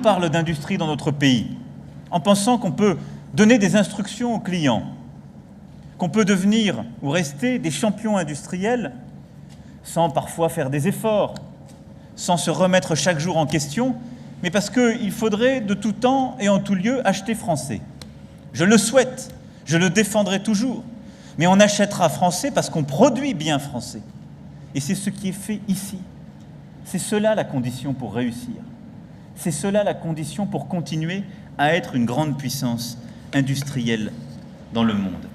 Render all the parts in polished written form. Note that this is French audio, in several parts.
parle d'industrie dans notre pays, en pensant qu'on peut donner des instructions aux clients, qu'on peut devenir ou rester des champions industriels sans parfois faire des efforts, sans se remettre chaque jour en question, mais parce qu'il faudrait de tout temps et en tout lieu acheter français. Je le souhaite, je le défendrai toujours, mais on achètera français parce qu'on produit bien français. Et c'est ce qui est fait ici. C'est cela la condition pour réussir. C'est cela la condition pour continuer à être une grande puissance industrielle dans le monde.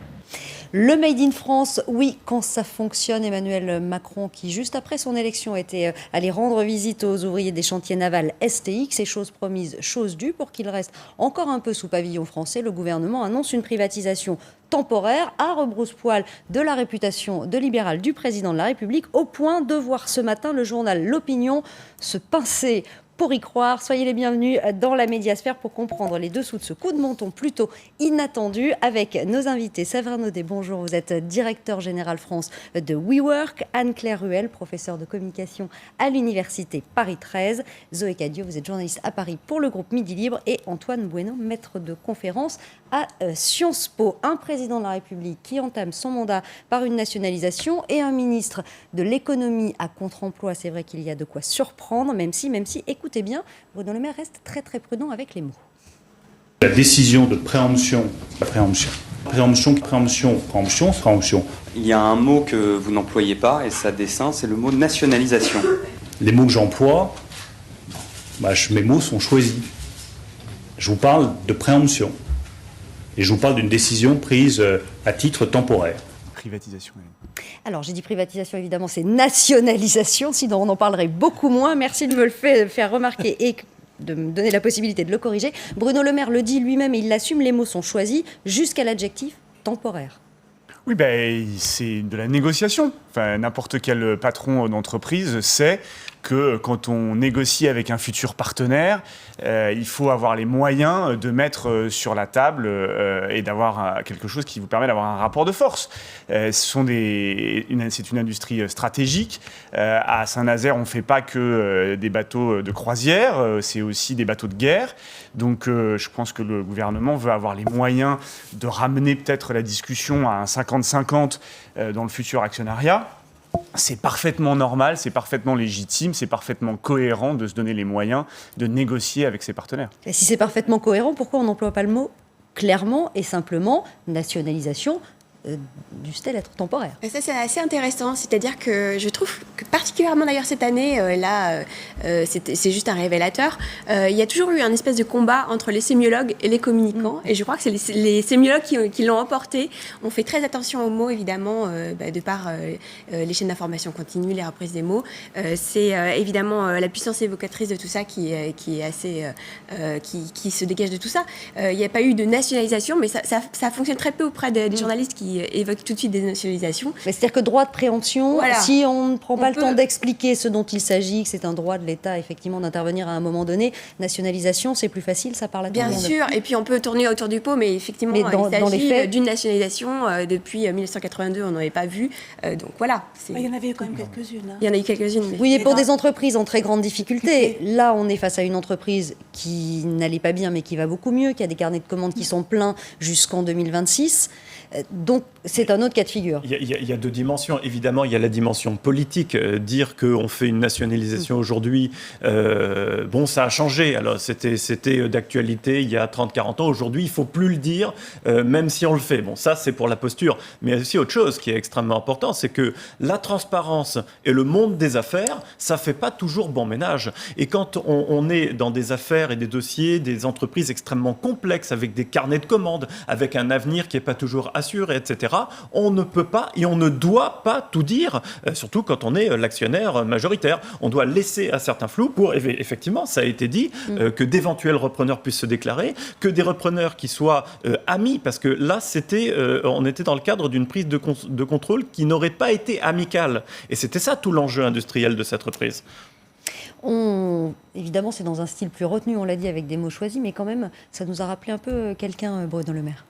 Le Made in France, oui, quand ça fonctionne. Emmanuel Macron, qui juste après son élection était allé rendre visite aux ouvriers des chantiers navals STX, et chose promise, chose due, pour qu'il reste encore un peu sous pavillon français. Le gouvernement annonce une privatisation temporaire à rebrousse-poil de la réputation de libéral du président de la République, au point de voir ce matin le journal L'Opinion se pincer pour y croire. Soyez les bienvenus dans la médiasphère pour comprendre les dessous de ce coup de menton plutôt inattendu avec nos invités. Séverin Naudet, bonjour, vous êtes directeur général France de WeWork. Anne-Claire Ruel, professeure de communication à l'université Paris 13. Zoé Cadio, vous êtes journaliste à Paris pour le groupe Midi Libre. Et Antoine Bueno, maître de conférence à Sciences Po. Un président de la République qui entame son mandat par une nationalisation et un ministre de l'économie à contre-emploi. C'est vrai qu'il y a de quoi surprendre, même si, écoutez bien, Bruno Le Maire reste très très prudent avec les mots. La décision de préemption. Il y a un mot que vous n'employez pas, et ça dessin, c'est le mot nationalisation. Les mots que j'emploie, mes mots sont choisis. Je vous parle de préemption. Et je vous parle d'une décision prise à titre temporaire. Privatisation. Alors, j'ai dit privatisation, évidemment, c'est nationalisation, sinon on en parlerait beaucoup moins. Merci de me le faire remarquer et de me donner la possibilité de le corriger. Bruno Le Maire le dit lui-même et il l'assume, les mots sont choisis jusqu'à l'adjectif temporaire. Oui, c'est de la négociation. Enfin, n'importe quel patron d'entreprise sait que quand on négocie avec un futur partenaire, il faut avoir les moyens de mettre sur la table et d'avoir quelque chose qui vous permet d'avoir un rapport de force. C'est une industrie stratégique. À Saint-Nazaire, on ne fait pas que des bateaux de croisière, c'est aussi des bateaux de guerre. Donc je pense que le gouvernement veut avoir les moyens de ramener peut-être la discussion à un 50-50 dans le futur actionnariat. C'est parfaitement normal, c'est parfaitement légitime, c'est parfaitement cohérent de se donner les moyens de négocier avec ses partenaires. Et si c'est parfaitement cohérent, pourquoi on n'emploie pas le mot clairement et simplement nationalisation dussent-elles être temporaires? Ça, c'est assez intéressant. C'est-à-dire que je trouve que particulièrement d'ailleurs cette année, c'est juste un révélateur. Il y a toujours eu un espèce de combat entre les sémiologues et les communicants. Et je crois que c'est les sémiologues qui l'ont emporté. On fait très attention aux mots, évidemment, de par les chaînes d'information continue, les reprises des mots. C'est évidemment la puissance évocatrice de tout ça qui se dégage de tout ça. Il n'y a pas eu de nationalisation, mais ça fonctionne très peu auprès des journalistes qui évoque tout de suite des nationalisations. C'est-à-dire que droit de préemption, voilà. Si on ne prend pas le temps d'expliquer ce dont il s'agit, que c'est un droit de l'État effectivement d'intervenir à un moment donné, nationalisation c'est plus facile, ça parle à tout le monde. Bien sûr, et puis on peut tourner autour du pot, mais effectivement il s'agit d'une nationalisation. Depuis 1982 on n'en avait pas vu, donc voilà. Il y en avait quand même quelques-unes. Il y en a eu quelques-unes. Mais oui, et pour des entreprises en très grande difficulté. Là on est face à une entreprise qui n'allait pas bien mais qui va beaucoup mieux, qui a des carnets de commandes qui sont pleins jusqu'en 2026. Donc, c'est un autre cas de figure. Il y a deux dimensions. Évidemment, il y a la dimension politique. Dire qu'on fait une nationalisation aujourd'hui, ça a changé. Alors, c'était d'actualité il y a 30-40 ans. Aujourd'hui, il ne faut plus le dire, même si on le fait. Bon, ça, c'est pour la posture. Mais il y a aussi autre chose qui est extrêmement important, c'est que la transparence et le monde des affaires, ça ne fait pas toujours bon ménage. Et quand on est dans des affaires et des dossiers, des entreprises extrêmement complexes, avec des carnets de commandes, avec un avenir qui n'est pas toujours assuré, etc., on ne peut pas et on ne doit pas tout dire, surtout quand on est l'actionnaire majoritaire. On doit laisser un certain flou pour, effectivement, ça a été dit, que d'éventuels repreneurs puissent se déclarer, que des repreneurs qui soient amis, parce que là, on était dans le cadre d'une prise de contrôle qui n'aurait pas été amicale. Et c'était ça tout l'enjeu industriel de cette reprise. Évidemment, c'est dans un style plus retenu, on l'a dit, avec des mots choisis, mais quand même, ça nous a rappelé un peu quelqu'un, Bruno Le Maire.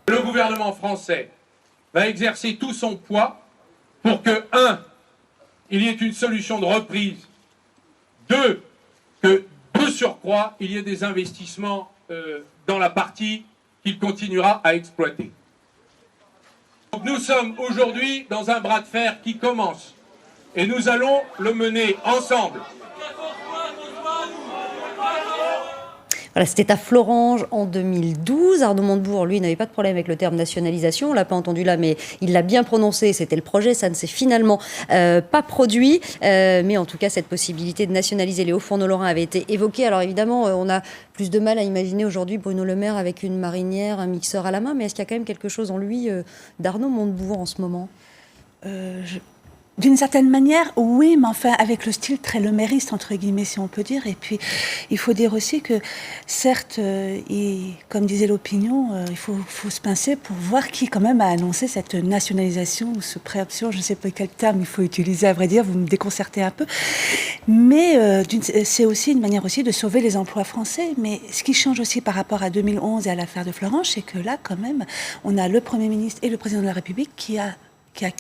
Le gouvernement français va exercer tout son poids pour que, 1, il y ait une solution de reprise, 2, que de surcroît, il y ait des investissements dans la partie qu'il continuera à exploiter. Donc nous sommes aujourd'hui dans un bras de fer qui commence et nous allons le mener ensemble. Voilà, c'était à Florange en 2012. Arnaud Montebourg, lui, n'avait pas de problème avec le terme nationalisation. On ne l'a pas entendu là, mais il l'a bien prononcé. C'était le projet. Ça ne s'est finalement pas produit. Mais en tout cas, cette possibilité de nationaliser les Hauts-Fourneaux lorrains avait été évoquée. Alors évidemment, on a plus de mal à imaginer aujourd'hui Bruno Le Maire avec une marinière, un mixeur à la main. Mais est-ce qu'il y a quand même quelque chose en lui d'Arnaud Montebourg en ce moment ? D'une certaine manière, oui, mais enfin avec le style très lemériste, entre guillemets, si on peut dire. Et puis, il faut dire aussi que, certes, comme disait l'opinion, il faut se pincer pour voir qui, quand même, a annoncé cette nationalisation ou ce préemption. Je ne sais pas quel terme il faut utiliser, à vrai dire, vous me déconcertez un peu. Mais c'est aussi une manière aussi de sauver les emplois français. Mais ce qui change aussi par rapport à 2011 et à l'affaire de Florange, c'est que là, quand même, on a le Premier ministre et le Président de la République qui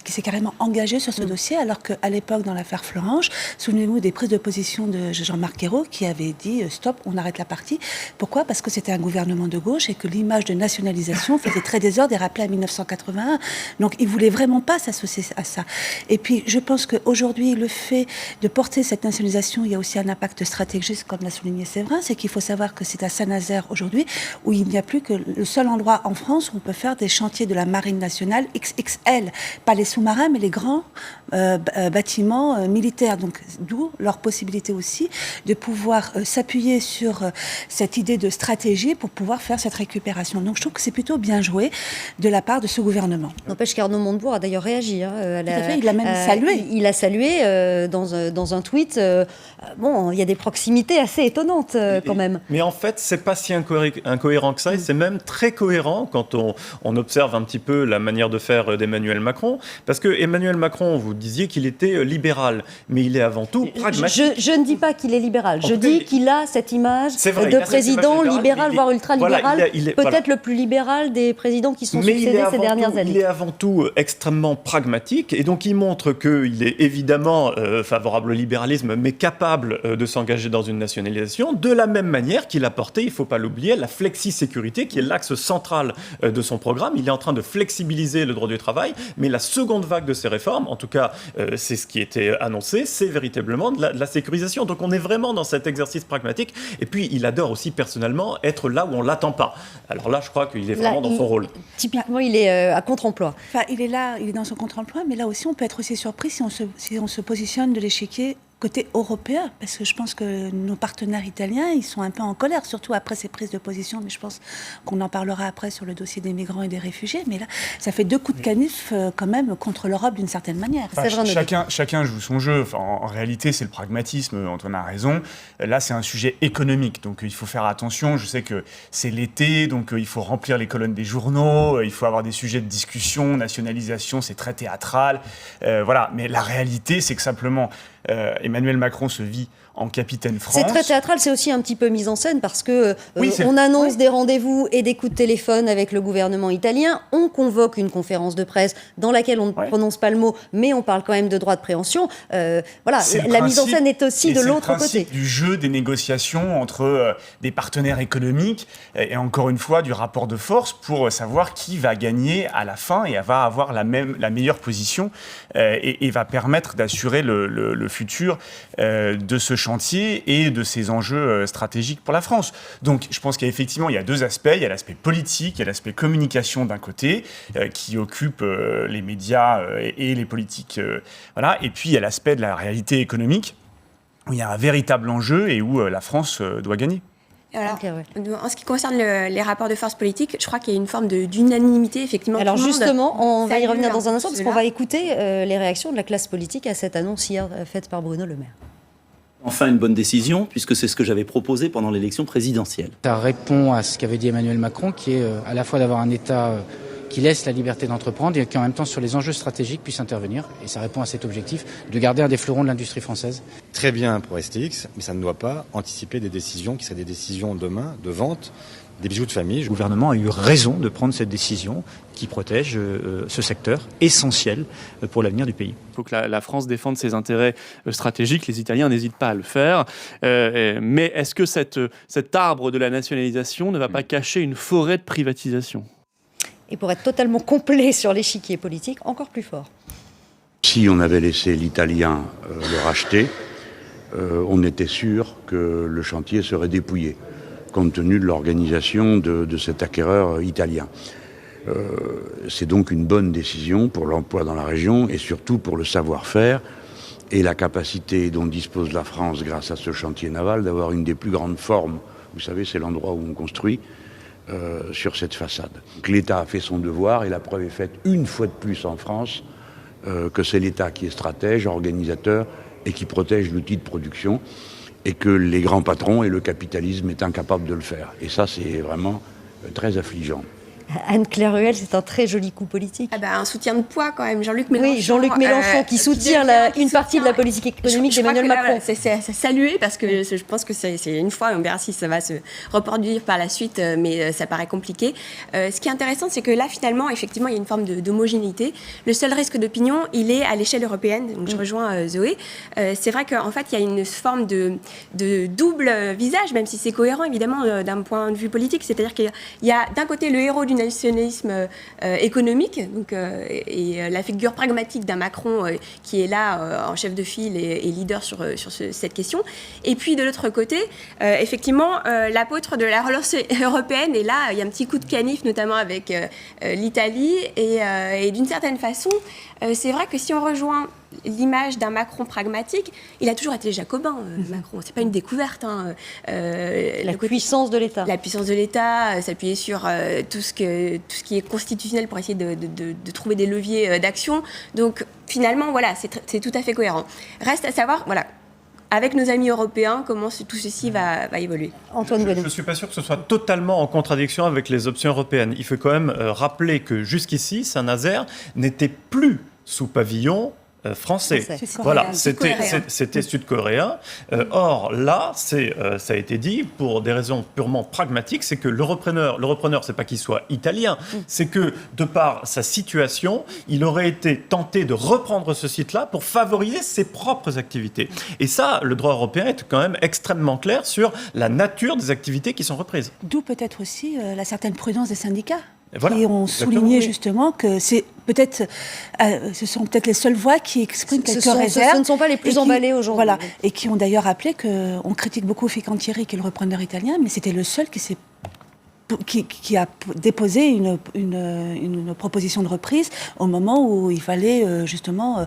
s'est carrément engagé sur ce dossier, alors qu'à l'époque, dans l'affaire Florange, souvenez-vous des prises de position de Jean-Marc Ayrault qui avait dit « stop, on arrête la partie ». Pourquoi ? Parce que c'était un gouvernement de gauche et que l'image de nationalisation faisait très désordre et rappelait à 1981. Donc, il ne voulait vraiment pas s'associer à ça. Et puis, je pense qu'aujourd'hui, le fait de porter cette nationalisation, il y a aussi un impact stratégique, comme l'a souligné Séverin, c'est qu'il faut savoir que c'est à Saint-Nazaire aujourd'hui où il n'y a plus que le seul endroit en France où on peut faire des chantiers de la Marine nationale XXL. Pas les sous-marins, mais les grands bâtiments militaires. Donc, d'où leur possibilité aussi de pouvoir s'appuyer sur cette idée de stratégie pour pouvoir faire cette récupération. Donc, je trouve que c'est plutôt bien joué de la part de ce gouvernement. N'empêche qu'Arnaud Montebourg a d'ailleurs réagi. Tout à fait, il a même salué. Il a salué dans un tweet. Bon, il y a des proximités assez étonnantes quand même. Mais en fait, c'est pas si incohérent que ça, et c'est même très cohérent quand on observe un petit peu la manière de faire d'Emmanuel Macron. Parce que Emmanuel Macron, vous disiez qu'il était libéral, mais il est avant tout pragmatique. Je ne dis pas qu'il est libéral, je dis qu'il a cette image de président libéral, voire ultra-libéral, peut-être le plus libéral des présidents qui sont succédés ces dernières années. Il est avant tout extrêmement pragmatique, et donc il montre qu'il est évidemment favorable au libéralisme, mais capable de s'engager dans une nationalisation, de la même manière qu'il a porté, il ne faut pas l'oublier, la flexi-sécurité, qui est l'axe central de son programme. Il est en train de flexibiliser le droit du travail, mais la seconde vague de ces réformes, en tout cas c'est ce qui était annoncé, c'est véritablement de la sécurisation. Donc on est vraiment dans cet exercice pragmatique, et puis il adore aussi personnellement être là où on ne l'attend pas. Alors là, je crois qu'il est vraiment dans son rôle. Typiquement, il est à contre-emploi. Enfin, il est là, il est dans son contre-emploi, mais là aussi on peut être aussi surpris si on se positionne de l'échiquier côté européen, parce que je pense que nos partenaires italiens, ils sont un peu en colère, surtout après ces prises de position, mais je pense qu'on en parlera après sur le dossier des migrants et des réfugiés, mais là, ça fait deux coups de canif quand même contre l'Europe d'une certaine manière. Chacun joue son jeu. Enfin, en réalité, c'est le pragmatisme, Antoine a raison. Là, c'est un sujet économique, donc il faut faire attention. Je sais que c'est l'été, donc il faut remplir les colonnes des journaux, il faut avoir des sujets de discussion, nationalisation, c'est très théâtral. Voilà, mais la réalité, c'est que simplement, Emmanuel Macron se vit en capitaine France. C'est très théâtral, c'est aussi un petit peu mise en scène parce que on annonce des rendez-vous et des coups de téléphone avec le gouvernement italien, on convoque une conférence de presse dans laquelle on ne prononce pas le mot, mais on parle quand même de droit de préemption. Voilà, la mise en scène est aussi de l'autre côté. C'est le principe du jeu des négociations entre des partenaires économiques et encore une fois du rapport de force pour savoir qui va gagner à la fin et va avoir la meilleure position et va permettre d'assurer le futur de ce chantier et de ces enjeux stratégiques pour la France. Donc je pense qu'effectivement il y a deux aspects, il y a l'aspect politique, il y a l'aspect communication d'un côté qui occupe les médias et les politiques, voilà, et puis il y a l'aspect de la réalité économique où il y a un véritable enjeu et où la France doit gagner. Alors, en ce qui concerne les rapports de force politique, je crois qu'il y a une forme d'unanimité, effectivement. Alors justement, on va y revenir dans un instant, parce qu'on va écouter les réactions de la classe politique à cette annonce hier faite par Bruno Le Maire. Enfin, une bonne décision, puisque c'est ce que j'avais proposé pendant l'élection présidentielle. Ça répond à ce qu'avait dit Emmanuel Macron, qui est à la fois d'avoir un État qui laisse la liberté d'entreprendre et qui en même temps sur les enjeux stratégiques puisse intervenir. Et ça répond à cet objectif de garder un des fleurons de l'industrie française. Très bien pour STX, mais ça ne doit pas anticiper des décisions qui seraient des décisions demain de vente des bijoux de famille. Le gouvernement a eu raison de prendre cette décision qui protège ce secteur essentiel pour l'avenir du pays. Il faut que la France défende ses intérêts stratégiques. Les Italiens n'hésitent pas à le faire. Mais est-ce que cet arbre de la nationalisation ne va pas cacher une forêt de privatisation ? Et pour être totalement complet sur l'échiquier politique, encore plus fort. Si on avait laissé l'Italien le racheter, on était sûr que le chantier serait dépouillé, compte tenu de l'organisation de cet acquéreur italien. C'est donc une bonne décision pour l'emploi dans la région et surtout pour le savoir-faire et la capacité dont dispose la France grâce à ce chantier naval d'avoir une des plus grandes formes. Vous savez, c'est l'endroit où on construit sur cette façade. Donc, l'État a fait son devoir et la preuve est faite une fois de plus en France que c'est l'État qui est stratège, organisateur et qui protège l'outil de production et que les grands patrons et le capitalisme est incapable de le faire. Et ça, c'est vraiment très affligeant. Anne-Claire Ruel, c'est un très joli coup politique. Un soutien de poids quand même, Jean-Luc Mélenchon. Oui, Jean-Luc Mélenchon qui soutient une partie de la politique économique d'Emmanuel Macron. C'est salué parce que je pense que c'est une fois, on verra si ça va se reproduire par la suite, mais ça paraît compliqué. Ce qui est intéressant, c'est que là, finalement, effectivement, il y a une forme d'homogénéité. Le seul risque d'opinion, il est à l'échelle européenne. Donc je rejoins Zoé. C'est vrai qu'en fait, il y a une forme de double visage, même si c'est cohérent, évidemment, d'un point de vue politique. C'est-à-dire qu'il y a d'un côté le héros du nationalisme économique donc, et la figure pragmatique d'un Macron qui est là en chef de file et leader sur cette question. Et puis de l'autre côté, effectivement, l'apôtre de la relance européenne. Et là, il y a un petit coup de canif, notamment avec l'Italie. Et d'une certaine façon, c'est vrai que si on rejoint l'image d'un Macron pragmatique, il a toujours été jacobin, Macron. C'est pas une découverte. La puissance de l'État. La puissance de l'État, s'appuyer sur tout ce qui est constitutionnel pour essayer de trouver des leviers d'action. Donc finalement, voilà, c'est tout à fait cohérent. Reste à savoir, voilà, avec nos amis européens, comment tout ceci va évoluer. Antoine Bonnet. Je ne suis pas sûr que ce soit totalement en contradiction avec les options européennes. Il faut quand même rappeler que jusqu'ici, Saint-Nazaire n'était plus sous pavillon français. Voilà, c'était sud-coréen. Or, là, ça a été dit, pour des raisons purement pragmatiques, c'est que le repreneur, c'est pas qu'il soit italien, c'est que, de par sa situation, il aurait été tenté de reprendre ce site-là pour favoriser ses propres activités. Et ça, le droit européen est quand même extrêmement clair sur la nature des activités qui sont reprises. D'où peut-être aussi la certaine prudence des syndicats. Voilà, qui ont souligné justement que ce sont peut-être les seules voix qui expriment quelques réserves. Ce ne sont pas les plus emballés aujourd'hui. Voilà, et qui ont d'ailleurs appelé qu'on critique beaucoup Fincantieri, qui est le repreneur italien, mais c'était le seul qui a déposé une proposition de reprise au moment où il fallait justement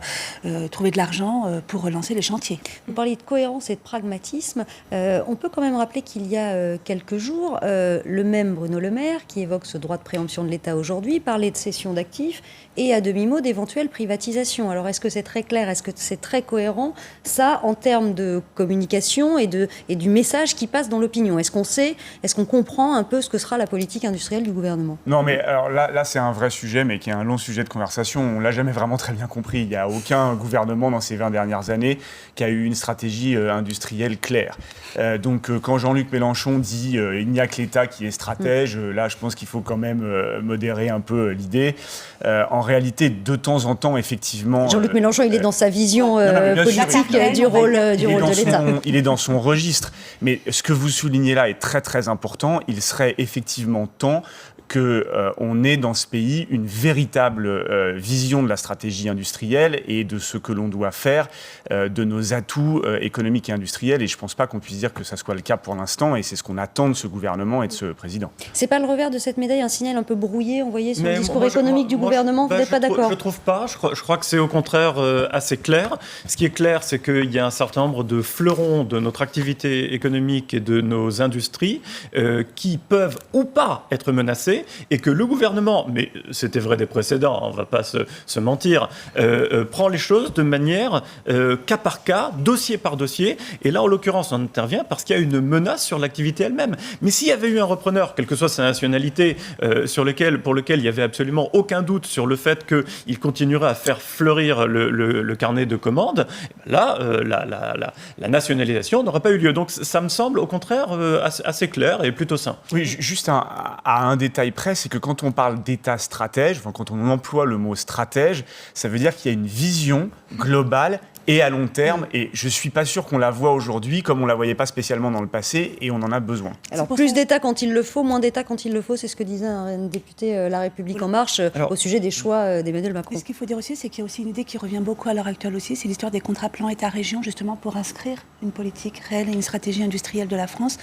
trouver de l'argent pour relancer les chantiers. Vous parliez de cohérence et de pragmatisme. On peut quand même rappeler qu'il y a quelques jours, le même Bruno Le Maire, qui évoque ce droit de préemption de l'État aujourd'hui, parlait de cession d'actifs et à demi-mot d'éventuelle privatisation. Alors est-ce que c'est très clair, est-ce que c'est très cohérent, ça, en termes de communication et du message qui passe dans l'opinion? Est-ce qu'on comprend un peu ce que sera la politique industrielle du gouvernement? Non, mais alors là c'est un vrai sujet, mais qui est un long sujet de conversation. On ne l'a jamais vraiment très bien compris. Il n'y a aucun gouvernement dans ces 20 dernières années qui a eu une stratégie industrielle claire. Donc quand Jean-Luc Mélenchon dit il n'y a que l'État qui est stratège, là je pense qu'il faut quand même modérer un peu l'idée. En réalité, de temps en temps, effectivement... Jean-Luc Mélenchon, il est dans sa vision politique du rôle de l'État. Il est dans son registre. Mais ce que vous soulignez là est très très important. Il serait effectivement temps qu'on ait dans ce pays une véritable vision de la stratégie industrielle et de ce que l'on doit faire, de nos atouts économiques et industriels. Et je ne pense pas qu'on puisse dire que ça soit le cas pour l'instant. Et c'est ce qu'on attend de ce gouvernement et de ce président. C'est pas le revers de cette médaille, un signal un peu brouillé envoyé sur le discours économique du gouvernement? Vous n'êtes pas d'accord? Je ne trouve pas. Je crois que c'est au contraire assez clair. Ce qui est clair, c'est qu'il y a un certain nombre de fleurons de notre activité économique et de nos industries qui peuvent ou pas être menacés. avancé et que le gouvernement, mais c'était vrai des précédents, on ne va pas se mentir, prend les choses de manière cas par cas, dossier par dossier. Et là, en l'occurrence, on intervient parce qu'il y a une menace sur l'activité elle-même. Mais s'il y avait eu un repreneur, quelle que soit sa nationalité, pour lequel il n'y avait absolument aucun doute sur le fait qu'il continuerait à faire fleurir le carnet de commandes, là, la nationalisation n'aurait pas eu lieu. Donc ça me semble au contraire assez clair et plutôt sain. Oui, juste à un détail près, c'est que quand on parle d'État stratège, quand on emploie le mot stratège, ça veut dire qu'il y a une vision globale et à long terme, et je ne suis pas sûr qu'on la voit aujourd'hui comme on ne la voyait pas spécialement dans le passé, et on en a besoin. Alors plus d'État quand il le faut, moins d'État quand il le faut, c'est ce que disait un député La République En Marche au sujet des choix d'Emmanuel Macron. Mais ce qu'il faut dire aussi, c'est qu'il y a aussi une idée qui revient beaucoup à l'heure actuelle aussi, c'est l'histoire des contrats plans État-région, justement pour inscrire une politique réelle et une stratégie industrielle de la France,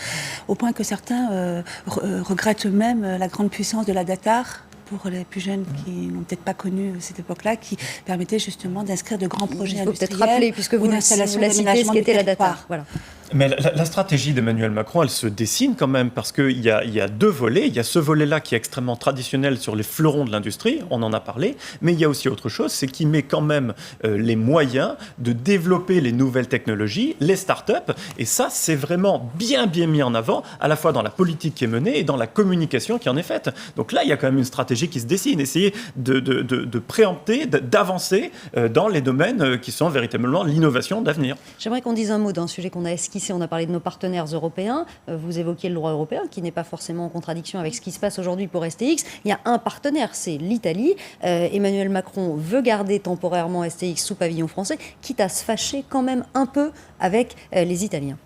au point que certains regrettent même la grande puissance de la DATAR, pour les plus jeunes qui n'ont peut-être pas connu cette époque-là, qui permettait justement d'inscrire de grands projets industriels. Il faut peut-être rappeler, puisque vous la citez, ce qu'était la DATAR. Voilà. Mais la stratégie d'Emmanuel Macron, elle se dessine quand même, parce qu'il y a deux volets. Il y a ce volet-là qui est extrêmement traditionnel sur les fleurons de l'industrie, on en a parlé, mais il y a aussi autre chose, c'est qu'il met quand même les moyens de développer les nouvelles technologies, les start-up, et ça, c'est vraiment bien mis en avant, à la fois dans la politique qui est menée et dans la communication qui en est faite. Donc là, il y a quand même une stratégie qui se dessine, essayer de préempter, d'avancer dans les domaines qui sont véritablement l'innovation d'avenir. J'aimerais qu'on dise un mot d'un sujet qu'on a esquissé, on a parlé de nos partenaires européens, vous évoquiez le droit européen qui n'est pas forcément en contradiction avec ce qui se passe aujourd'hui pour STX. Il y a un partenaire, c'est l'Italie. Emmanuel Macron veut garder temporairement STX sous pavillon français, quitte à se fâcher quand même un peu avec les Italiens.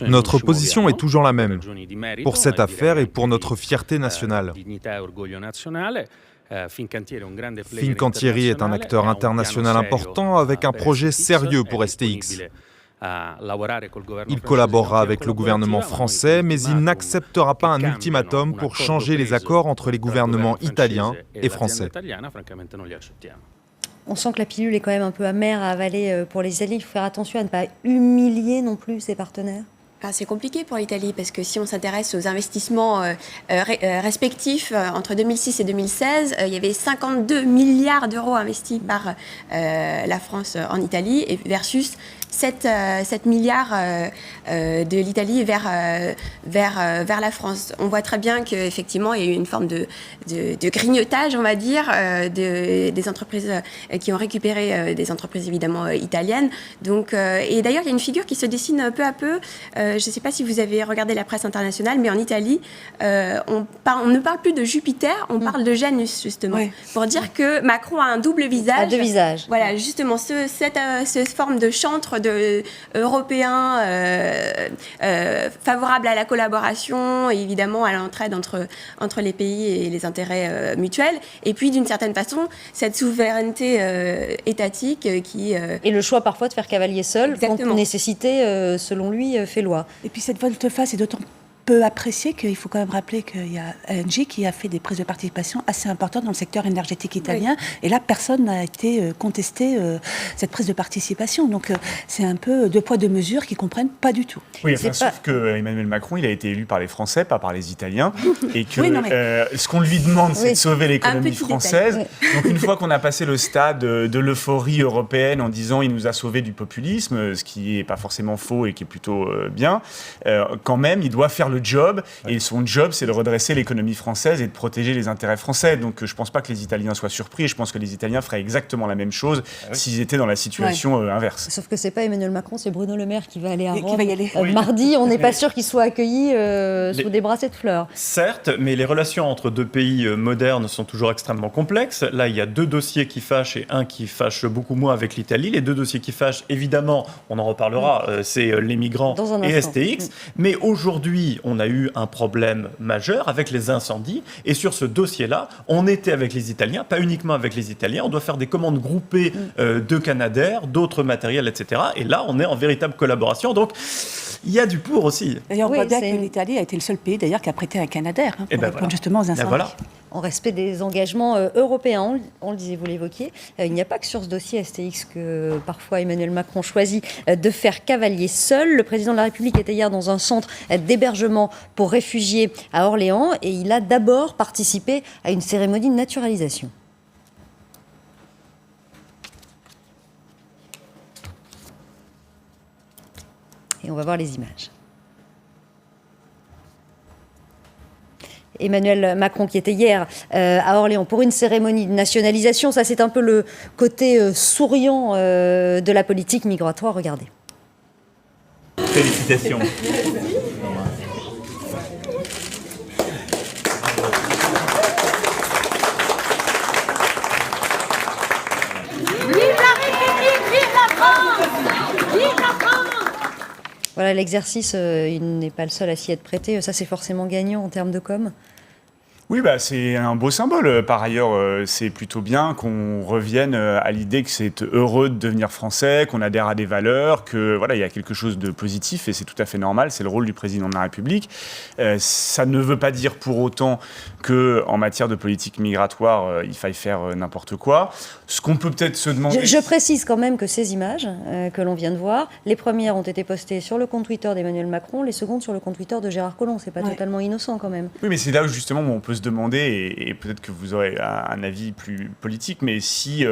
Notre position est toujours la même, pour cette affaire et pour notre fierté nationale. Fincantieri est un acteur international important avec un projet sérieux pour STX. Il collaborera avec le gouvernement français, mais il n'acceptera pas un ultimatum pour changer les accords entre les gouvernements italiens et français. On sent que la pilule est quand même un peu amère à avaler pour les Italiens. Il faut faire attention à ne pas humilier non plus ses partenaires. C'est compliqué pour l'Italie parce que si on s'intéresse aux investissements respectifs entre 2006 et 2016, il y avait 52 milliards d'euros investis par la France en Italie et versus 7 milliards de l'Italie vers la France. On voit très bien qu'effectivement, il y a eu une forme de grignotage, on va dire, des entreprises qui ont récupéré des entreprises évidemment italiennes. Donc, et d'ailleurs, il y a une figure qui se dessine peu à peu. Je ne sais pas si vous avez regardé la presse internationale, mais en Italie, on ne parle plus de Jupiter, on parle de Janus, justement, pour dire que Macron a un double visage. À deux visages. Voilà, justement, cette forme de chantre européen favorable à la collaboration et évidemment à l'entraide entre les pays et les intérêts mutuels. Et puis, d'une certaine façon, cette souveraineté étatique qui... Et le choix parfois de faire cavalier seul, quand nécessité, selon lui, fait loi. Et puis cette volte-face est d'autant peu apprécié qu'il faut quand même rappeler qu'il y a Engie qui a fait des prises de participation assez importantes dans le secteur énergétique italien. Oui. Et là, personne n'a été contesté cette prise de participation. Donc, c'est un peu deux poids, deux mesures qui ne comprennent pas du tout. Oui, sauf que Emmanuel Macron, il a été élu par les Français, pas par les Italiens. Et que ce qu'on lui demande, c'est de sauver l'économie française. Donc, une fois qu'on a passé le stade de l'euphorie européenne en disant il nous a sauvés du populisme, ce qui n'est pas forcément faux et qui est plutôt bien, quand même, il doit faire le job, et son job, c'est de redresser l'économie française et de protéger les intérêts français. Donc, je ne pense pas que les Italiens soient surpris, et je pense que les Italiens feraient exactement la même chose s'ils étaient dans la situation inverse. Sauf que ce n'est pas Emmanuel Macron, c'est Bruno Le Maire qui va aller à Rome. Mardi, on n'est pas sûr qu'il soit accueilli sous des brassées de fleurs. Certes, mais les relations entre deux pays modernes sont toujours extrêmement complexes. Là, il y a deux dossiers qui fâchent et un qui fâche beaucoup moins avec l'Italie. Les deux dossiers qui fâchent, évidemment, on en reparlera, c'est les migrants et STX. Mais aujourd'hui, on a eu un problème majeur avec les incendies. Et sur ce dossier-là, on était avec les Italiens, pas uniquement avec les Italiens. On doit faire des commandes groupées de Canadair, d'autres matériels, etc. Et là, on est en véritable collaboration. Donc, il y a du pour aussi. D'ailleurs, on voit bien que l'Italie a été le seul pays d'ailleurs qui a prêté un Canadair pour répondre justement aux incendies. Voilà. en respect des engagements européens. On le disait, vous l'évoquiez, il n'y a pas que sur ce dossier STX que parfois Emmanuel Macron choisit de faire cavalier seul. Le président de la République était hier dans un centre d'hébergement pour réfugiés à Orléans et il a d'abord participé à une cérémonie de naturalisation. Et on va voir les images. Emmanuel Macron qui était hier à Orléans pour une cérémonie de nationalisation. Ça, c'est un peu le côté souriant de la politique migratoire. Regardez. Félicitations. Voilà, l'exercice, il n'est pas le seul à s'y être prêté. Ça, c'est forcément gagnant en termes de com'. Oui, c'est un beau symbole. Par ailleurs, c'est plutôt bien qu'on revienne à l'idée que c'est heureux de devenir français, qu'on adhère à des valeurs, que voilà, il y a quelque chose de positif et c'est tout à fait normal. C'est le rôle du président de la République. Ça ne veut pas dire pour autant qu'en matière de politique migratoire, il faille faire n'importe quoi. Ce qu'on peut peut-être se demander... Je précise quand même que ces images que l'on vient de voir, les premières ont été postées sur le compte Twitter d'Emmanuel Macron, les secondes sur le compte Twitter de Gérard Collomb. C'est pas totalement innocent quand même. Oui, mais c'est là où justement où on peut se demander, et peut-être que vous aurez un avis plus politique, mais si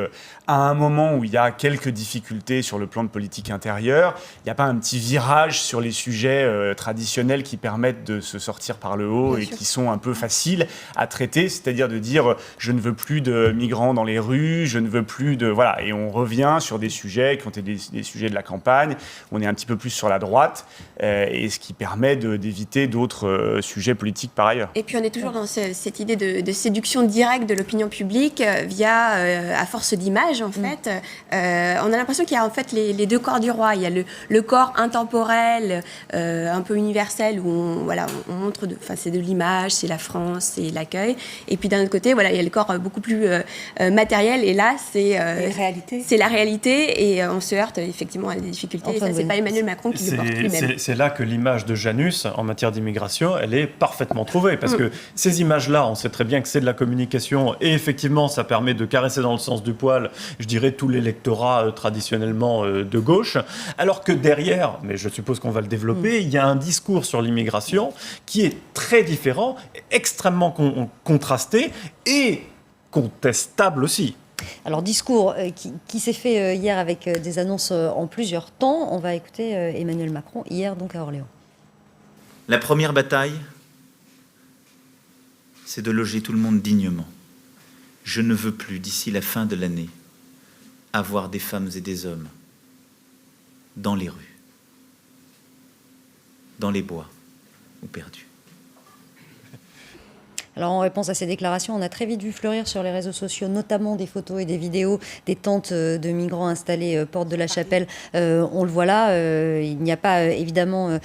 à un moment où il y a quelques difficultés sur le plan de politique intérieure, il n'y a pas un petit virage sur les sujets traditionnels qui permettent de se sortir par le haut et qui sont un peu faciles à traiter, c'est-à-dire de dire je ne veux plus de migrants dans les rues, je ne veux plus de... Voilà, et on revient sur des sujets qui ont été des sujets de la campagne, on est un petit peu plus sur la droite, et ce qui permet d'éviter d'autres sujets politiques par ailleurs. Et puis on est toujours dans cette idée de séduction directe de l'opinion publique via, à force d'images en fait. On a l'impression qu'il y a en fait les deux corps du roi. Il y a le corps intemporel, un peu universel, où on montre, c'est de l'image, c'est la France, c'est l'accueil. Et puis d'un autre côté, il y a le corps beaucoup plus matériel. Et là, c'est la réalité. Et on se heurte effectivement à des difficultés. Et ça, c'est pas Emmanuel Macron qui le porte lui-même. C'est là que l'image de Janus en matière d'immigration, elle est parfaitement trouvée. Parce que ces images-là, on sait très bien que c'est de la communication et effectivement, ça permet de caresser dans le sens du poil, je dirais, tout l'électorat traditionnellement de gauche, alors que derrière, mais je suppose qu'on va le développer, il y a un discours sur l'immigration qui est très différent, extrêmement contrasté et contestable aussi. Alors, discours qui s'est fait hier avec des annonces en plusieurs temps. On va écouter Emmanuel Macron hier donc à Orléans. La première bataille, c'est de loger tout le monde dignement. Je ne veux plus, d'ici la fin de l'année, avoir des femmes et des hommes dans les rues, dans les bois ou perdus. Alors en réponse à ces déclarations, on a très vite vu fleurir sur les réseaux sociaux, notamment des photos et des vidéos des tentes de migrants installées porte de la Chapelle. On le voit là, il n'y a pas évidemment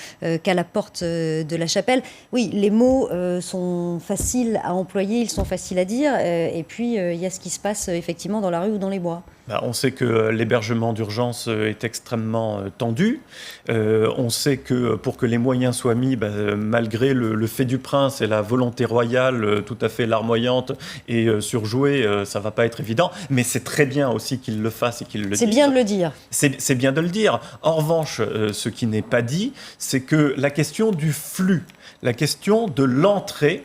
qu'à la porte de la Chapelle. Oui, les mots sont faciles à employer, ils sont faciles à dire, et puis il y a ce qui se passe effectivement dans la rue ou dans les bois. On sait que l'hébergement d'urgence est extrêmement tendu. On sait que pour que les moyens soient mis, malgré le fait du prince et la volonté royale tout à fait larmoyante et surjouée, ça ne va pas être évident. Mais c'est très bien aussi qu'il le fasse et qu'il le dise. C'est bien de le dire. C'est bien de le dire. En revanche, ce qui n'est pas dit, c'est que la question du flux, la question de l'entrée,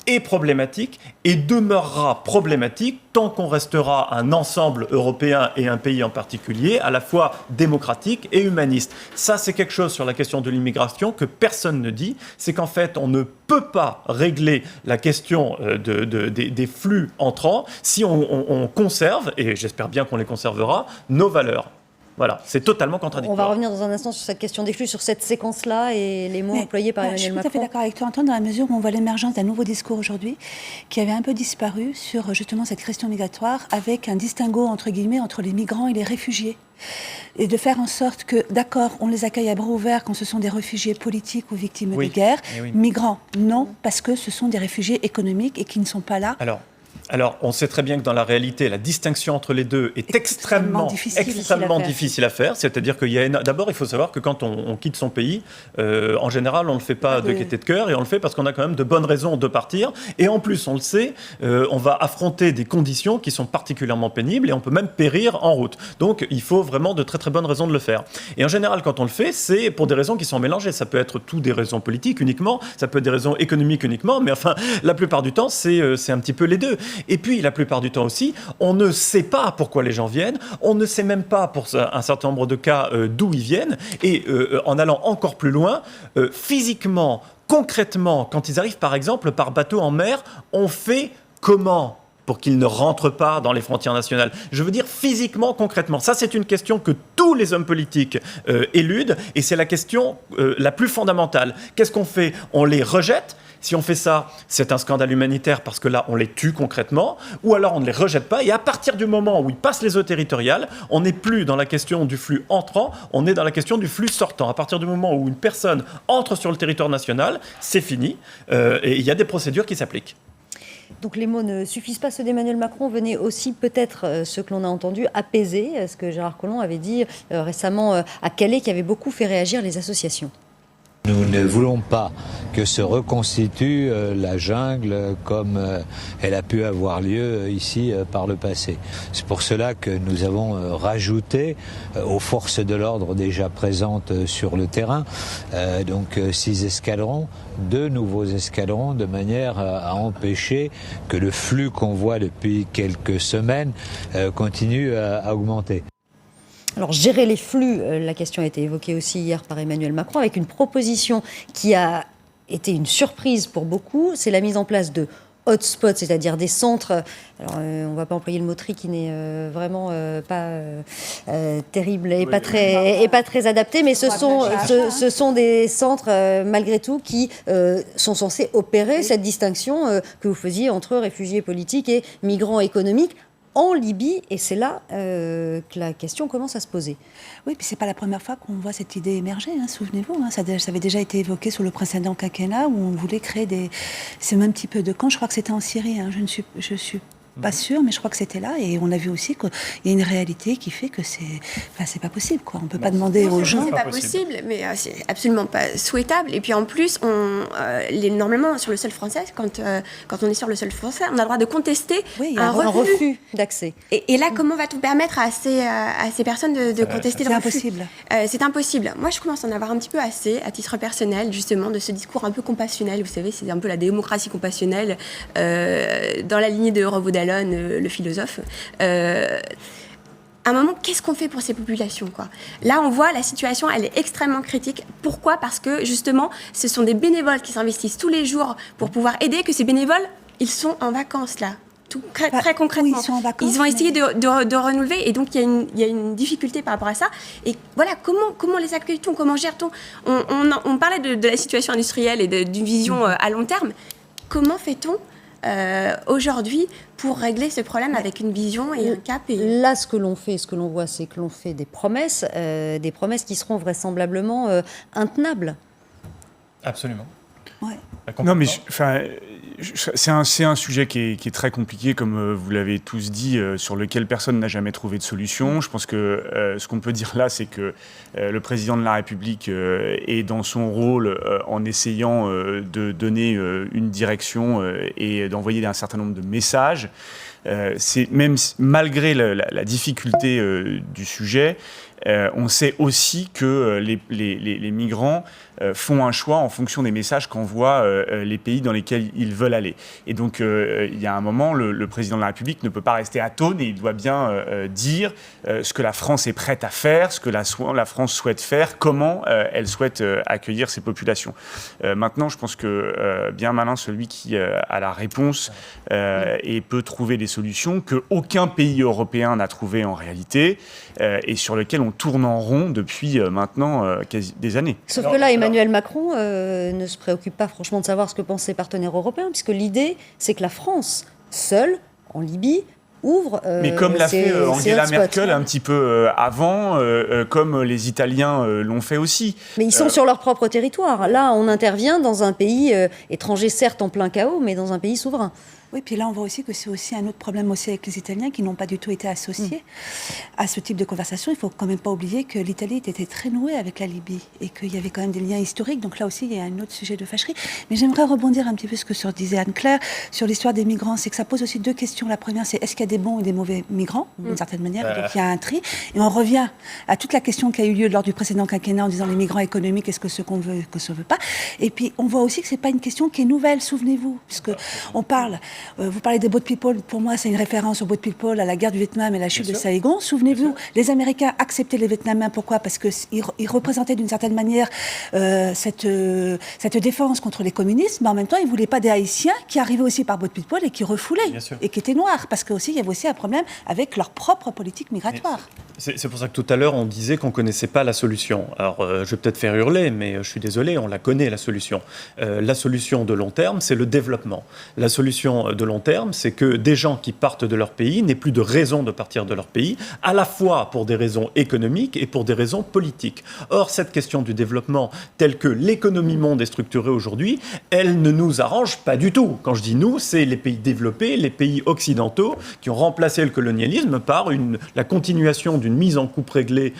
est problématique et demeurera problématique tant qu'on restera un ensemble européen et un pays en particulier à la fois démocratique et humaniste. Ça, c'est quelque chose sur la question de l'immigration que personne ne dit. C'est qu'en fait, on ne peut pas régler la question des flux entrants si on conserve, et j'espère bien qu'on les conservera, nos valeurs. Voilà, c'est totalement contradictoire. On va revenir dans un instant sur cette question des flux, sur cette séquence-là et les mots employés par Emmanuel Macron. Je suis tout à fait d'accord avec toi, Antoine, dans la mesure où on voit l'émergence d'un nouveau discours aujourd'hui qui avait un peu disparu sur justement cette question migratoire, avec un distinguo, entre guillemets, entre les migrants et les réfugiés. Et de faire en sorte que, d'accord, on les accueille à bras ouverts quand ce sont des réfugiés politiques ou victimes de guerre. Migrants, non, parce que ce sont des réfugiés économiques et qui ne sont pas là Alors, on sait très bien que dans la réalité, la distinction entre les deux est extrêmement difficile à faire. C'est-à-dire qu'il y a d'abord, il faut savoir que quand on quitte son pays, en général, on ne le fait pas de gaieté de cœur et on le fait parce qu'on a quand même de bonnes raisons de partir. Et en plus, on le sait, on va affronter des conditions qui sont particulièrement pénibles et on peut même périr en route. Donc, il faut vraiment de très très bonnes raisons de le faire. Et en général, quand on le fait, c'est pour des raisons qui sont mélangées. Ça peut être des raisons politiques uniquement, ça peut être des raisons économiques uniquement, mais enfin, la plupart du temps, c'est un petit peu les deux. Et puis, la plupart du temps aussi, on ne sait pas pourquoi les gens viennent, on ne sait même pas, pour un certain nombre de cas, d'où ils viennent, et en allant encore plus loin, physiquement, concrètement, quand ils arrivent par exemple par bateau en mer, on fait comment pour qu'ils ne rentrent pas dans les frontières nationales? Je veux dire physiquement, concrètement. Ça, c'est une question que tous les hommes politiques éludent, et c'est la question la plus fondamentale. Qu'est-ce qu'on fait? On les rejette. Si on fait ça, c'est un scandale humanitaire parce que là, on les tue concrètement, ou alors on ne les rejette pas, et à partir du moment où ils passent les eaux territoriales, on n'est plus dans la question du flux entrant, on est dans la question du flux sortant. À partir du moment où une personne entre sur le territoire national, c'est fini, et il y a des procédures qui s'appliquent. Donc les mots ne suffisent pas, ceux d'Emmanuel Macron. Venez aussi peut-être, ce que l'on a entendu, apaiser, ce que Gérard Collomb avait dit récemment à Calais, qui avait beaucoup fait réagir les associations. Nous ne voulons pas que se reconstitue la jungle comme elle a pu avoir lieu ici par le passé. C'est pour cela que nous avons rajouté aux forces de l'ordre déjà présentes sur le terrain, donc 6 escadrons, 2 nouveaux escadrons, de manière à empêcher que le flux qu'on voit depuis quelques semaines continue à augmenter. Alors, gérer les flux, la question a été évoquée aussi hier par Emmanuel Macron, avec une proposition qui a été une surprise pour beaucoup. C'est la mise en place de hotspots, c'est-à-dire des centres. Alors, on ne va pas employer le mot tri qui n'est vraiment pas terrible et pas très adapté, mais ce sont des centres, malgré tout, qui sont censés opérer cette distinction que vous faisiez entre réfugiés politiques et migrants économiques en Libye, et c'est là que la question commence à se poser. Oui, puis c'est pas la première fois qu'on voit cette idée émerger, hein, souvenez-vous. Hein, ça avait déjà été évoqué sous le précédent quinquennat, où on voulait créer ce même type de camp. Je crois que c'était en Syrie, hein, je suis pas sûre, mais je crois que c'était là, et on a vu aussi qu'il y a une réalité qui fait que c'est pas possible, quoi. On peut pas demander aux gens. C'est pas possible, mais c'est absolument pas souhaitable. Et puis en plus, normalement sur le sol français, quand on est sur le sol français, on a le droit de contester un refus d'accès. Et là, comment va-t-on permettre à ces personnes de contester le refus? C'est impossible. C'est impossible. Moi, je commence à en avoir un petit peu assez, à titre personnel, justement, de ce discours un peu compassionnel. Vous savez, c'est un peu la démocratie compassionnelle, dans la lignée de Revaud-Dallon, le philosophe. À un moment, qu'est-ce qu'on fait pour ces populations, quoi? Là, on voit la situation, elle est extrêmement critique. Pourquoi? Parce que, justement, ce sont des bénévoles qui s'investissent tous les jours pour pouvoir aider, que ces bénévoles, ils sont en vacances, là. Très concrètement. Oui, ils sont en vacances, ils vont essayer de renouveler, et donc il y a une difficulté par rapport à ça. Et voilà, comment les accueille-t-on? Comment gère-t-on? On parlait de la situation industrielle et d'une vision à long terme. Comment fait-on aujourd'hui pour régler ce problème avec une vision et un cap? Là, ce que l'on voit, c'est que l'on fait des promesses qui seront vraisemblablement intenables. Absolument. Ouais. Non, mais c'est un sujet qui est très compliqué, comme vous l'avez tous dit, sur lequel personne n'a jamais trouvé de solution. Je pense que ce qu'on peut dire là, c'est que le président de la République est dans son rôle en essayant de donner une direction et d'envoyer un certain nombre de messages. C'est même malgré la difficulté du sujet, on sait aussi que les migrants font un choix en fonction des messages qu'envoient les pays dans lesquels ils veulent aller. Et donc, il y a un moment, le président de la République ne peut pas rester atone, et il doit bien dire ce que la France est prête à faire, ce que la France souhaite faire, comment elle souhaite accueillir ces populations. Maintenant, je pense que bien malin celui qui a la réponse et peut trouver des solutions qu'aucun pays européen n'a trouvées en réalité, et sur lesquelles on tourne en rond depuis maintenant des années. Sauf que là, Emmanuel Macron ne se préoccupe pas franchement de savoir ce que pensent ses partenaires européens, puisque l'idée, c'est que la France, seule, en Libye, ouvre mais comme l'a fait Angela Merkel un petit peu avant, comme les Italiens l'ont fait aussi. Mais ils sont sur leur propre territoire. Là, on intervient dans un pays étranger, certes en plein chaos, mais dans un pays souverain. Oui, puis là, on voit aussi que c'est aussi un autre problème aussi avec les Italiens qui n'ont pas du tout été associés à ce type de conversation. Il ne faut quand même pas oublier que l'Italie était très nouée avec la Libye et qu'il y avait quand même des liens historiques. Donc là aussi, il y a un autre sujet de fâcherie. Mais j'aimerais rebondir un petit peu sur ce que disait Anne-Claire sur l'histoire des migrants. C'est que ça pose aussi deux questions. La première, c'est est-ce qu'il y a des bons et des mauvais migrants, d'une certaine manière. Donc il y a un tri. Et on revient à toute la question qui a eu lieu lors du précédent quinquennat en disant les migrants économiques, est-ce que ce qu'on veut, que ce qu'on veut pas. Et puis on voit aussi que c'est pas une question qui est nouvelle, souvenez-vous, puisque on parle, vous parlez des boat people, pour moi c'est une référence aux boat people, à la guerre du Vietnam et la chute de Saigon. Souvenez-vous, les Américains acceptaient les Vietnamiens, pourquoi ? Parce qu'ils représentaient d'une certaine manière cette défense contre les communistes, mais en même temps ils voulaient pas des Haïtiens qui arrivaient aussi par boat people et qui refoulaient, et qui étaient noirs, parce qu'il y avait aussi un problème avec leur propre politique migratoire. C'est pour ça que tout à l'heure, on disait qu'on ne connaissait pas la solution. Alors, je vais peut-être faire hurler, mais je suis désolé, on la connaît, la solution. La solution de long terme, c'est le développement. La solution de long terme, c'est que des gens qui partent de leur pays n'aient plus de raison de partir de leur pays, à la fois pour des raisons économiques et pour des raisons politiques. Or, cette question du développement, telle que l'économie monde est structurée aujourd'hui, elle ne nous arrange pas du tout. Quand je dis nous, c'est les pays développés, les pays occidentaux, qui ont remplacé le colonialisme par la continuation d'une mise en coupe réglée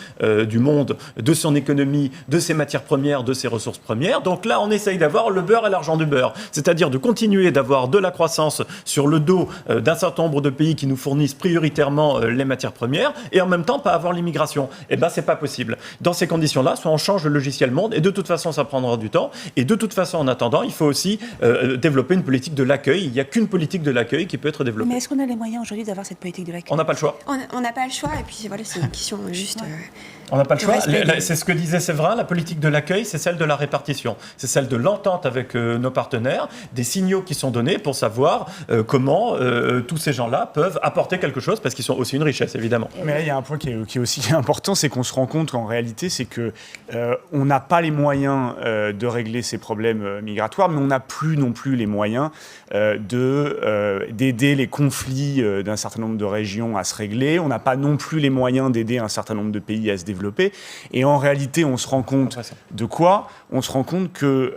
du monde, de son économie, de ses matières premières, de ses ressources premières. Donc là, on essaye d'avoir le beurre et l'argent du beurre. C'est-à-dire de continuer d'avoir de la croissance sur le dos d'un certain nombre de pays qui nous fournissent prioritairement les matières premières et en même temps pas avoir l'immigration. Eh bien, c'est pas possible. Dans ces conditions-là, soit on change le logiciel monde et de toute façon, ça prendra du temps. Et de toute façon, en attendant, il faut aussi développer une politique de l'accueil. Il n'y a qu'une politique de l'accueil qui peut être développée. Mais est-ce qu'on a les moyens aujourd'hui d'avoir cette politique de l'accueil ? On n'a pas le choix. On n'a pas le choix et puis voilà, c'est une question juste... On n'a pas le choix. C'est ce que disait Séverin, la politique de l'accueil, c'est celle de la répartition. C'est celle de l'entente avec nos partenaires, des signaux qui sont donnés pour savoir comment tous ces gens-là peuvent apporter quelque chose, parce qu'ils sont aussi une richesse, évidemment. Mais là, il y a un point qui est aussi important, c'est qu'on se rend compte qu'en réalité, c'est qu'on n'a pas les moyens de régler ces problèmes migratoires, mais on n'a plus non plus les moyens d'aider les conflits d'un certain nombre de régions à se régler. On n'a pas non plus les moyens d'aider un certain nombre de pays à se développer. Et en réalité, on se rend compte de quoi ? On se rend compte que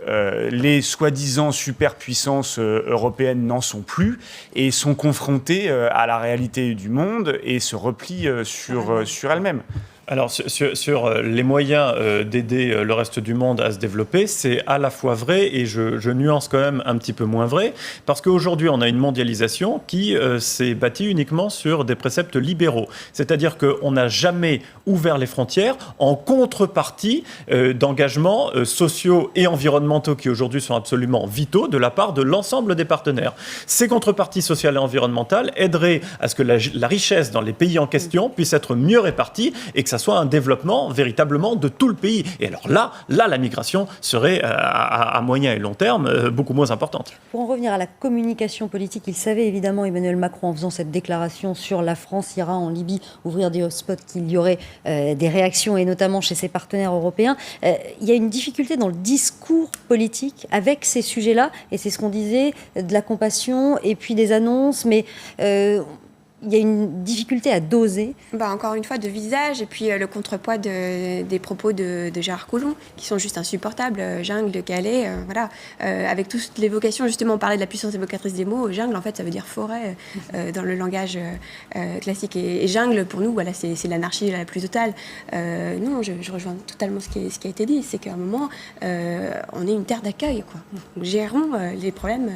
les soi-disant superpuissances européennes n'en sont plus et sont confrontées à la réalité du monde et se replient sur elles-mêmes. Alors, sur les moyens d'aider le reste du monde à se développer, c'est à la fois vrai et je nuance quand même un petit peu moins vrai, parce qu'aujourd'hui, on a une mondialisation qui s'est bâtie uniquement sur des préceptes libéraux. C'est-à-dire qu'on n'a jamais ouvert les frontières en contrepartie d'engagements sociaux et environnementaux qui aujourd'hui sont absolument vitaux de la part de l'ensemble des partenaires. Ces contreparties sociales et environnementales aideraient à ce que la richesse dans les pays en question puisse être mieux répartie et que ça soit un développement véritablement de tout le pays. Et alors là la migration serait à moyen et long terme beaucoup moins importante. Pour en revenir à la communication politique, il savait évidemment, Emmanuel Macron, en faisant cette déclaration sur la France ira en Libye ouvrir des hotspots, qu'il y aurait des réactions, et notamment chez ses partenaires européens. Il y a une difficulté dans le discours politique avec ces sujets-là, et c'est ce qu'on disait, de la compassion et puis des annonces, mais... il y a une difficulté à doser. Encore une fois, de visage, et puis le contrepoids des propos de Gérard Collomb, qui sont juste insupportables. Jungle de Calais, voilà. Avec toute l'évocation, justement, on parlait de la puissance évocatrice des mots. Jungle, en fait, ça veut dire forêt dans le langage classique. Et jungle, pour nous, voilà, c'est l'anarchie la plus totale. Non, je rejoins totalement ce qui a été dit. C'est qu'à un moment, on est une terre d'accueil, quoi. Donc, gérons les problèmes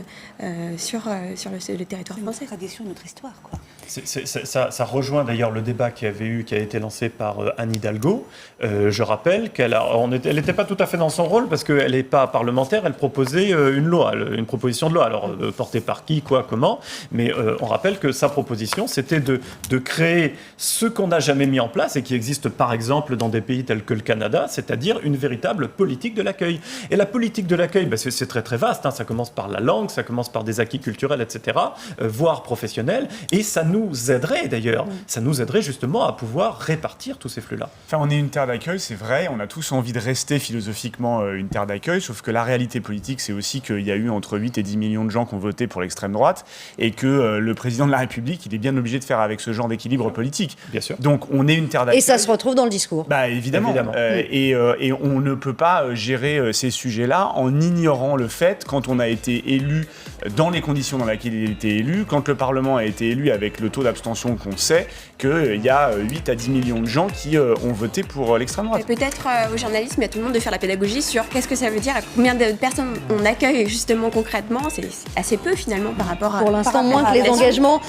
sur le territoire français. Notre tradition, notre histoire, quoi. Ça rejoint d'ailleurs le débat qui a été lancé par Anne Hidalgo. Je rappelle qu'elle n'était pas tout à fait dans son rôle parce qu'elle n'est pas parlementaire, elle proposait une proposition de loi. Alors portée par qui, quoi, comment, mais on rappelle que sa proposition c'était de créer ce qu'on n'a jamais mis en place et qui existe par exemple dans des pays tels que le Canada, c'est-à-dire une véritable politique de l'accueil. Et la politique de l'accueil, c'est très très vaste, hein. Ça commence par la langue, ça commence par des acquis culturels, etc., voire professionnels, et ça nous aiderait d'ailleurs. Ça nous aiderait justement à pouvoir répartir tous ces flux-là. Enfin, on est une terre d'accueil, c'est vrai, on a tous envie de rester philosophiquement une terre d'accueil, sauf que la réalité politique, c'est aussi qu'il y a eu entre 8 et 10 millions de gens qui ont voté pour l'extrême droite, et que le président de la République, il est bien obligé de faire avec ce genre d'équilibre politique. Bien sûr. Donc on est une terre d'accueil. Et ça se retrouve dans le discours. Bah évidemment. Et on ne peut pas gérer ces sujets-là en ignorant le fait, quand on a été élu dans les conditions dans lesquelles il a été élu, quand le Parlement a été élu avec le taux d'abstention qu'on sait, qu'il y a 8 à 10 millions de gens qui ont voté pour l'extrême droite. Et peut-être aux journalistes, mais à tout le monde de faire la pédagogie sur qu'est-ce que ça veut dire, combien de personnes on accueille justement concrètement. C'est assez peu finalement par rapport à... Pour l'instant, moins que les engagements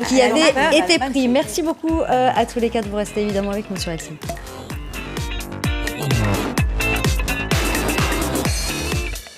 qui avaient été pris. Merci beaucoup à tous les quatre. Vous restez évidemment avec nous sur LCI.